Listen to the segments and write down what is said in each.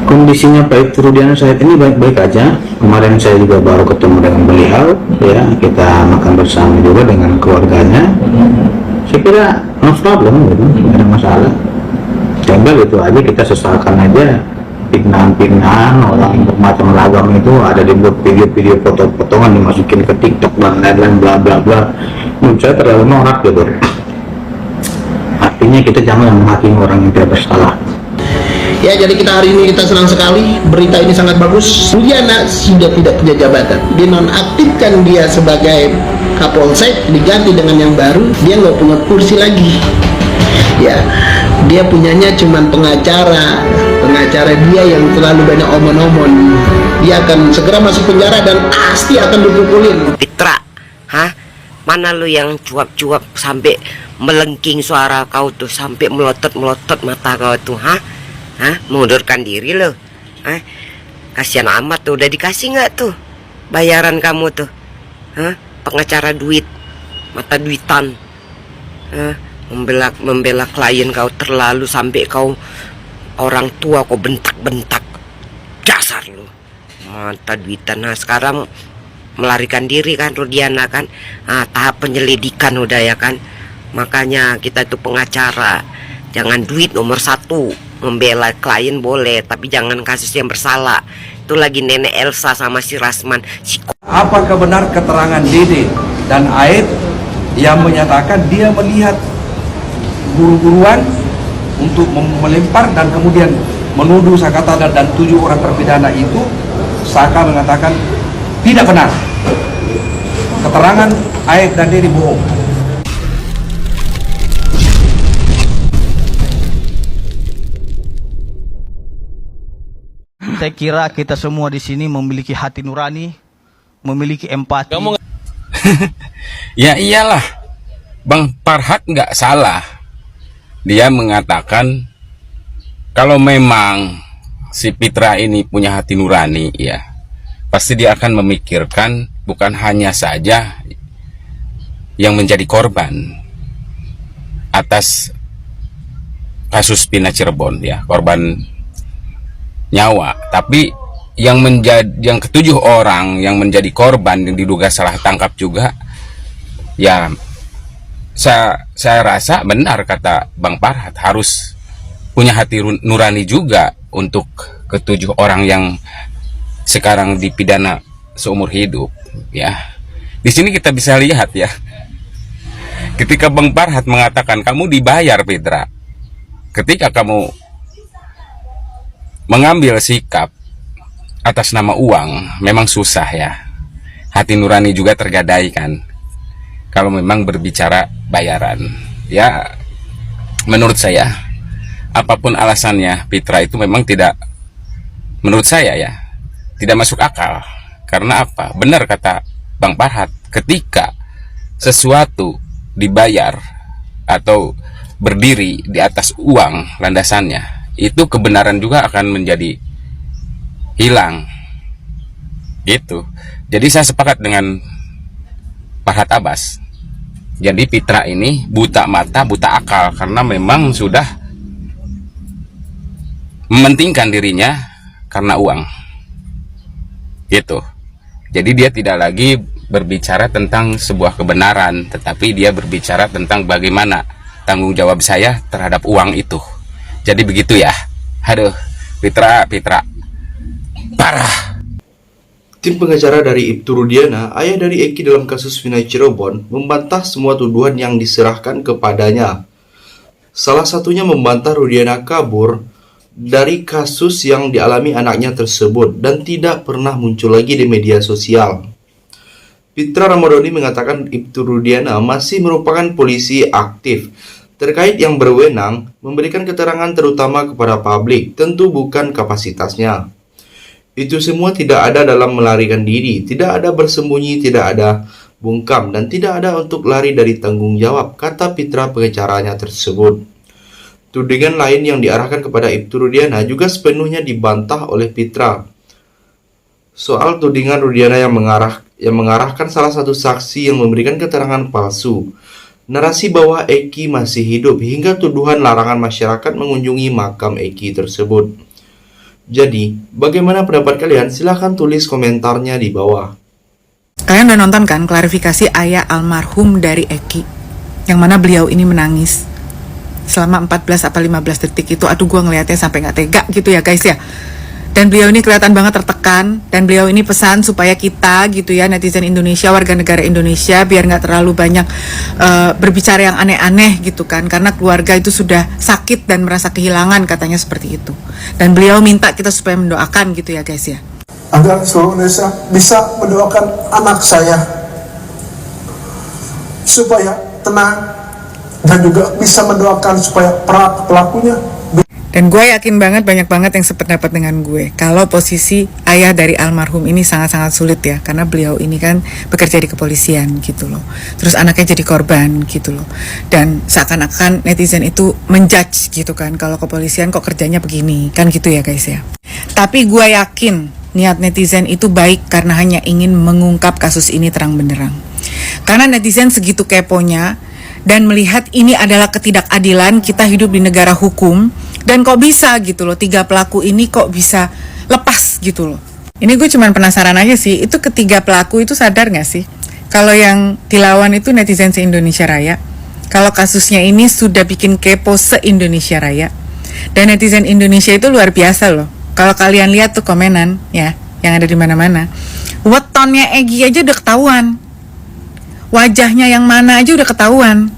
Kondisinya Pak Ibtu Rudiana saat ini baik-baik aja. Kemarin saya juga baru ketemu dengan beliau, ya kita makan bersama juga dengan keluarganya. Saya kira no problem gitu, tidak ada masalah. Tinggal itu aja kita sesalkan aja fitnah-fitnah orang bermacam ragam itu ada dibuat video-video foto-potongan dimasukin ke TikTok dan lain-lain bla bla bla. Menurut saya terlalu norak gitu. Artinya kita jangan menghakimi orang yang tidak bersalah. Ya, jadi kita hari ini kita senang sekali, berita ini sangat bagus. Rudiana sudah tidak punya jabatan, dinonaktifkan dia sebagai Kapolsek, diganti dengan yang baru. Dia nggak punya kursi lagi. Ya, dia punyanya cuman pengacara dia yang terlalu banyak omon-omon. Dia akan segera masuk penjara dan pasti akan dipukulin. Pitra, hah? Mana lu yang cuap-cuap sampai melengking suara kau tuh, sampai melotot-melotot mata kau tuh, hah? Hah? Mengundurkan diri lo? Hah? Kasihan amat tuh, udah dikasih nggak tuh bayaran kamu tuh? Hah? Pengacara duit, mata duitan. Hah? Membela klien kau terlalu sampai kau orang tua kau bentak-bentak. Dasar lu, mata duitan. Nah sekarang melarikan diri kan Rudiana kan, tahap penyelidikan udah ya kan. Makanya kita itu pengacara, jangan duit nomor satu. Membela klien boleh, tapi jangan kasus yang bersalah. Itu lagi nenek Elsa sama si Rasman. Apakah benar keterangan Dede dan Aib yang menyatakan dia melihat guru-guruan untuk melempar dan kemudian menuduh Sakata dan 7 orang terpidana itu? Saka mengatakan tidak benar. Keterangan Aib dan Dede bohong. Saya kira kita semua di sini memiliki hati nurani, memiliki empati. Ya iyalah, Bang Farhat nggak salah. Dia mengatakan kalau memang si Pitra ini punya hati nurani, ya pasti dia akan memikirkan bukan hanya saja yang menjadi korban atas kasus Pina Cirebon, ya korban nyawa, tapi yang ketujuh orang yang menjadi korban yang diduga salah tangkap juga, ya saya rasa benar kata Bang Farhat, harus punya hati nurani juga untuk ketujuh orang yang sekarang dipidana seumur hidup. Ya, di sini kita bisa lihat ya, ketika Bang Farhat mengatakan kamu dibayar Pitra, ketika kamu mengambil sikap atas nama uang, memang susah ya. Hati nurani juga tergadai kan kalau memang berbicara bayaran. Ya menurut saya, apapun alasannya Pitra itu memang tidak, menurut saya ya, tidak masuk akal. Karena apa? Benar kata Bang Farhat, ketika sesuatu dibayar atau berdiri di atas uang landasannya, itu kebenaran juga akan menjadi hilang gitu. Jadi saya sepakat dengan Farhat Abbas. Jadi Pitra ini buta mata, buta akal, karena memang sudah mementingkan dirinya karena uang gitu. Jadi dia tidak lagi berbicara tentang sebuah kebenaran, tetapi dia berbicara tentang bagaimana tanggung jawab saya terhadap uang itu. Jadi begitu ya. Aduh, Pitra parah. Tim pengacara dari Ibtu Rudiana, ayah dari Eki dalam kasus Pina Cirebon, membantah semua tuduhan yang diserahkan kepadanya. Salah satunya membantah Rudiana kabur dari kasus yang dialami anaknya tersebut dan tidak pernah muncul lagi di media sosial. Pitra Ramadhani mengatakan Ibtu Rudiana masih merupakan polisi aktif terkait yang berwenang memberikan keterangan terutama kepada publik, tentu bukan kapasitasnya. Itu semua tidak ada dalam melarikan diri, tidak ada bersembunyi, tidak ada bungkam, dan tidak ada untuk lari dari tanggung jawab, kata Pitra pengacaranya tersebut. Tudingan lain yang diarahkan kepada Ibtu Rudiana juga sepenuhnya dibantah oleh Pitra. Soal tudingan Rudiana yang mengarahkan salah satu saksi yang memberikan keterangan palsu, narasi bahwa Eki masih hidup, hingga tuduhan larangan masyarakat mengunjungi makam Eki tersebut. Jadi, bagaimana pendapat kalian? Silahkan tulis komentarnya di bawah. Kalian udah nonton kan klarifikasi ayah almarhum dari Eki, yang mana beliau ini menangis selama 14 apa 15 detik itu. Aduh, gue ngeliatnya sampai gak tega gitu ya guys ya. Dan beliau ini kelihatan banget tertekan, dan beliau ini pesan supaya kita gitu ya, netizen Indonesia, warga negara Indonesia, biar gak terlalu banyak berbicara yang aneh-aneh gitu kan, karena keluarga itu sudah sakit dan merasa kehilangan, katanya seperti itu. Dan beliau minta kita supaya mendoakan gitu ya guys ya, agar seluruh Indonesia bisa mendoakan anak saya supaya tenang, dan juga bisa mendoakan supaya para pelakunya. Dan gue yakin banget banyak banget yang sependapat dengan gue kalau posisi ayah dari almarhum ini sangat-sangat sulit ya, karena beliau ini kan bekerja di kepolisian gitu loh, terus anaknya jadi korban gitu loh, dan seakan-akan netizen itu menjudge gitu kan, kalau kepolisian kok kerjanya begini kan gitu ya guys ya. Tapi gue yakin niat netizen itu baik karena hanya ingin mengungkap kasus ini terang benderang, karena netizen segitu keponya dan melihat ini adalah ketidakadilan. Kita hidup di negara hukum, dan kok bisa gitu loh 3 pelaku ini kok bisa lepas gitu loh. Ini gue cuman penasaran aja sih, itu ketiga pelaku itu sadar gak sih kalau yang dilawan itu netizen se-Indonesia Raya, kalau kasusnya ini sudah bikin kepo se-Indonesia Raya. Dan netizen Indonesia itu luar biasa loh. Kalau kalian lihat tuh komenan ya, yang ada di mana-mana, wetonnya Egi aja udah ketahuan, wajahnya yang mana aja udah ketahuan.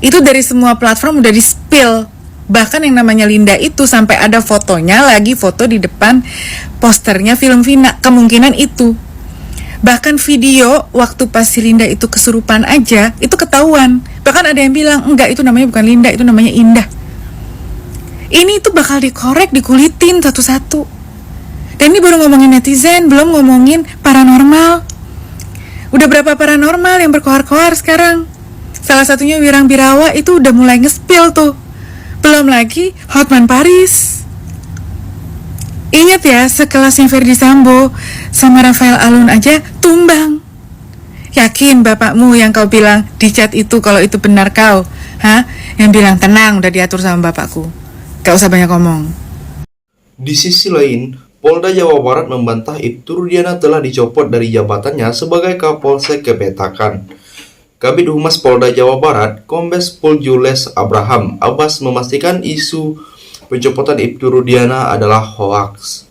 Itu dari semua platform udah di-spill. Bahkan yang namanya Linda itu sampai ada fotonya lagi, foto di depan posternya film Vina, kemungkinan itu. Bahkan video waktu pas si Linda itu kesurupan aja, itu ketahuan. Bahkan ada yang bilang, enggak, itu namanya bukan Linda, itu namanya Indah. Ini itu bakal dikorek, dikulitin satu-satu. Dan ini baru ngomongin netizen, belum ngomongin paranormal. Udah berapa paranormal yang berkoar-koar sekarang. Salah satunya Wirang Birawa itu udah mulai nge-spill tuh. Belum lagi Hotman Paris. Ingat ya, sekelasnya Ferdy Sambo sama Rafael Alun aja tumbang. Yakin bapakmu yang kau bilang di chat itu kalau itu benar kau? Yang bilang tenang, udah diatur sama bapakku, gak usah banyak ngomong. Di sisi lain, Polda Jawa Barat membantah Ibtu Rudiana telah dicopot dari jabatannya sebagai Kapolsek Kepetakan. Kabid Humas Polda Jawa Barat, Kombes Pol Jules Abraham Abbas memastikan isu pencopotan Ibtu Rudiana adalah hoaks.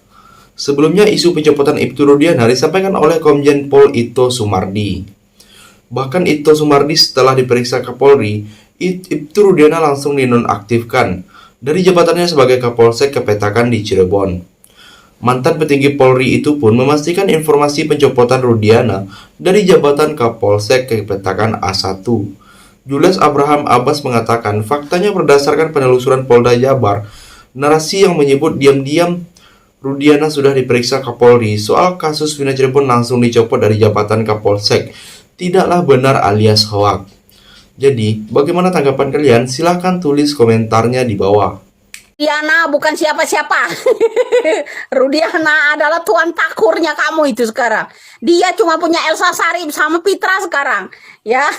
Sebelumnya, isu pencopotan Ibtu Rudiana disampaikan oleh Komjen Pol Ito Sumardi. Bahkan Ito Sumardi setelah diperiksa Kapolri, Ibtu Rudiana langsung dinonaktifkan dari jabatannya sebagai Kapolsek Kepetakan di Cirebon. Mantan petinggi Polri itu pun memastikan informasi pencopotan Rudiana dari jabatan Kapolsek Kepetakan A1. Jules Abraham Abbas mengatakan faktanya berdasarkan penelusuran Polda Jabar, narasi yang menyebut diam-diam Rudiana sudah diperiksa Kapolri soal kasus Vina Cirebon langsung dicopot dari jabatan Kapolsek tidaklah benar alias hoak. Jadi, bagaimana tanggapan kalian? Silahkan tulis komentarnya di bawah. Rudiana bukan siapa-siapa. Rudiana adalah tuan takurnya kamu itu sekarang. Dia cuma punya Elsa Sharif sama Pitra sekarang. Ya.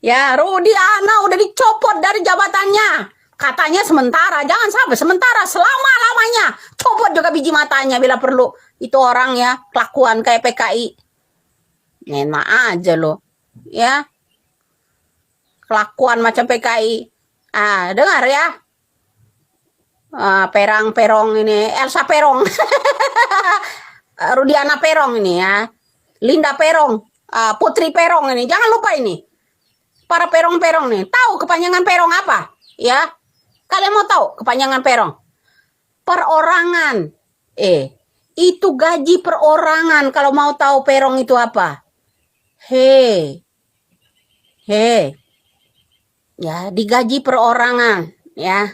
Ya, Rudiana udah dicopot dari jabatannya. Katanya sementara, jangan sampai sementara, selama-lamanya. Copot juga biji matanya bila perlu. Itu orang ya, kelakuan kayak PKI. Enak aja loh. Ya. Kelakuan macam PKI. Dengar ya. Perong ini, Elsa Perong. Rudiana Perong ini ya. Linda Perong, Putri Perong ini. Jangan lupa ini. Para perong-perong nih. Tahu kepanjangan perong apa? Ya. Kalian mau tahu kepanjangan perong? Perorangan. Itu gaji perorangan. Kalau mau tahu perong itu apa? Ya, digaji perorangan, ya.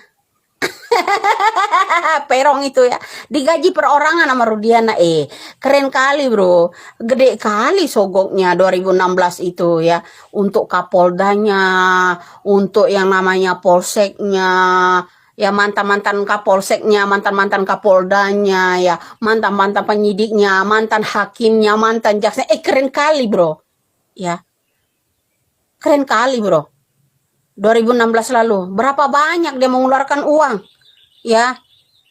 Perong itu ya, digaji perorangan sama Rudiana. Keren kali bro, gede kali sogoknya 2016 itu ya, untuk Kapoldanya, untuk yang namanya Polseknya, ya mantan-mantan Kapolseknya, mantan-mantan Kapoldanya, ya mantan-mantan penyidiknya, mantan hakimnya, mantan jaksa. Keren kali bro, ya, keren kali bro. 2016 lalu berapa banyak dia mengeluarkan uang, ya,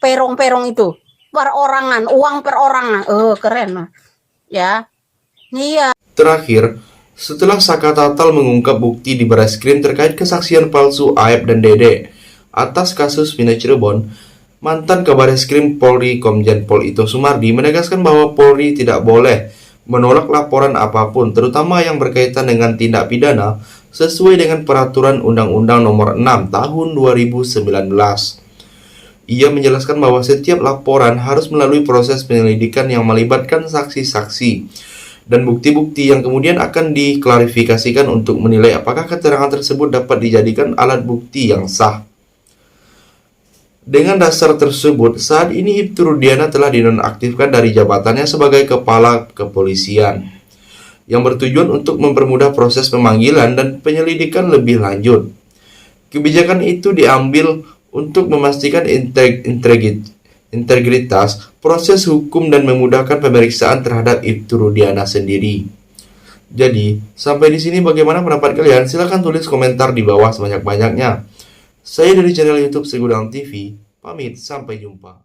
Perong-perong itu. Perorangan, uang perorangan. Keren. Ya. Iya. Terakhir, setelah Saka Tatal mengungkap bukti di Barreskrim terkait kesaksian palsu Aep dan Dede atas kasus Vina Cirebon, mantan Kabar Eskrim Polri Komjen Pol Ito Sumardi menegaskan bahwa Polri tidak boleh menolak laporan apapun, terutama yang berkaitan dengan tindak pidana sesuai dengan peraturan Undang-Undang Nomor 6 Tahun 2019. Ia menjelaskan bahwa setiap laporan harus melalui proses penyelidikan yang melibatkan saksi-saksi dan bukti-bukti yang kemudian akan diklarifikasikan untuk menilai apakah keterangan tersebut dapat dijadikan alat bukti yang sah. Dengan dasar tersebut, saat ini Ibtu Rudiana telah dinonaktifkan dari jabatannya sebagai Kepala Kepolisian, yang bertujuan untuk mempermudah proses pemanggilan dan penyelidikan lebih lanjut. Kebijakan itu diambil untuk memastikan integritas proses hukum dan memudahkan pemeriksaan terhadap Ibtu Rudiana sendiri. Jadi, sampai di sini bagaimana pendapat kalian? Silahkan tulis komentar di bawah sebanyak-banyaknya. Saya dari channel YouTube Segudang TV, pamit, sampai jumpa.